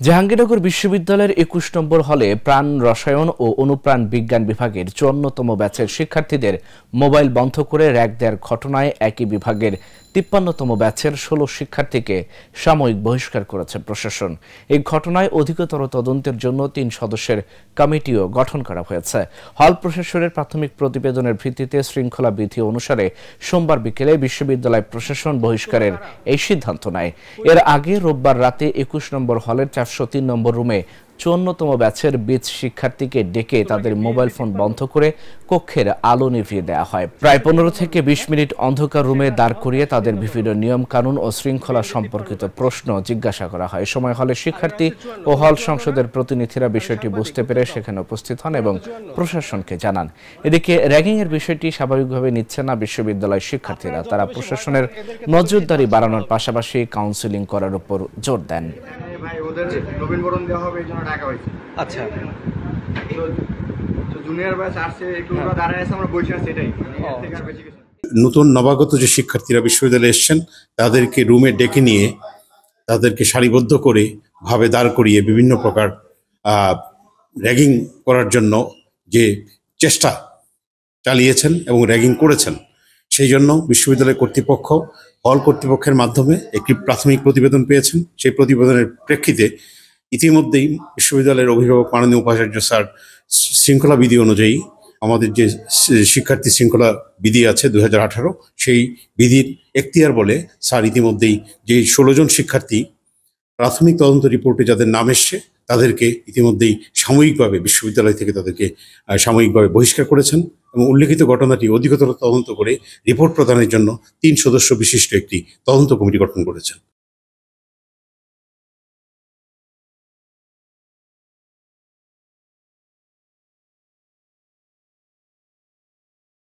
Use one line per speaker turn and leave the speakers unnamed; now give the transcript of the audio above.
জাহাঙ্গীরনগর বিশ্ববিদ্যালয়ের ২১ নম্বর হলে প্রাণ রসায়ন ও অনুপ্রাণ বিজ্ঞান বিভাগের ৫৪তম ব্যাচের শিক্ষার্থীদের মোবাইল বন্ধ করে র‍্যাগ দেওয়ার ঘটনায় একই বিভাগের ৫৩তম ব্যাচের ১৬ শিক্ষার্থীকে সাময়িক বহিষ্কার করেছে প্রশাসন। এই ঘটনায় অধিকতর তদন্তের জন্য ৩ সদস্যের কমিটিও গঠন করা হয়েছে। হল প্রশাসনের প্রাথমিক প্রতিবেদনের ভিত্তিতে শৃঙ্খলা বিধি অনুসারে সোমবার বিকেলে বিশ্ববিদ্যালয় প্রশাসন বহিষ্কারের এই সিদ্ধান্ত নেয়। এর আগে রোববার রাতে ২১ নম্বর হলের ৪০৩ নম্বর রুমে ৫৪তম ব্যাচের ২০ শিক্ষার্থীকে ডেকে তাদের মোবাইল ফোন বন্ধ করে কক্ষের আলো নিভিয়ে দেওয়া হয়। প্রায় ১৫ থেকে ২০ মিনিট অন্ধকার রুমে দাঁড় করিয়ে তাদের বিভিন্ন নিয়ম কানুন ও শৃঙ্খলা সম্পর্কিত প্রশ্ন জিজ্ঞাসা করা হয়। সময় হলের শিক্ষার্থী ও হল সংসদের প্রতিনিধিরা বিষয়টি বুঝতে পেরে সেখানে উপস্থিত হন এবং প্রশাসনকে জানান। এদিকে র্যাগিংয়ের বিষয়টি স্বাভাবিকভাবে নিচ্ছে না বিশ্ববিদ্যালয়ের শিক্ষার্থীরা। তারা প্রশাসনের নজরদারি বাড়ানোর পাশাপাশি কাউন্সেলিং করার উপর জোর দেন।
আচ্ছা,
নতুন নবাগত যে শিক্ষার্থীরা বিশ্ববিদ্যালয়ে এসেছেন তাদেরকে রুমে ডেকে নিয়ে তাদেরকে সারিবদ্ধ করে ভাবে দাঁড় করিয়ে বিভিন্ন প্রকার র্যাগিং করার জন্য যে চেষ্টা চালিয়েছেন এবং র্যাগিং করেছেন, সেই জন্য বিশ্ববিদ্যালয় কর্তৃপক্ষ হল কর্তৃপক্ষের মাধ্যমে একটি প্রাথমিক প্রতিবেদন পেয়েছেন। সেই প্রতিবেদনের প্রেক্ষিতে ইতিমধ্যেই বিশ্ববিদ্যালয়ের অভিভাবক মাননীয় উপাচার্য স্যার শৃঙ্খলা বিধি অনুযায়ী আমাদের যে শিক্ষার্থী শৃঙ্খলা বিধি আছে ২০১৮, সেই বিধির এখতিয়ার বলে স্যার ইতিমধ্যেই যে ১৬ জন শিক্ষার্থী প্রাথমিক তদন্ত রিপোর্টে যাদের নাম এসছে তাদেরকে ইতিমধ্যেই সাময়িকভাবে বিশ্ববিদ্যালয় থেকে তাদেরকে সাময়িকভাবে বহিষ্কার করেছেন এবং উল্লেখিত ঘটনাটি অধিকতর তদন্ত করে রিপোর্ট প্রদানের জন্য ৩ সদস্য বিশিষ্ট একটি তদন্ত কমিটি গঠন করেছেন।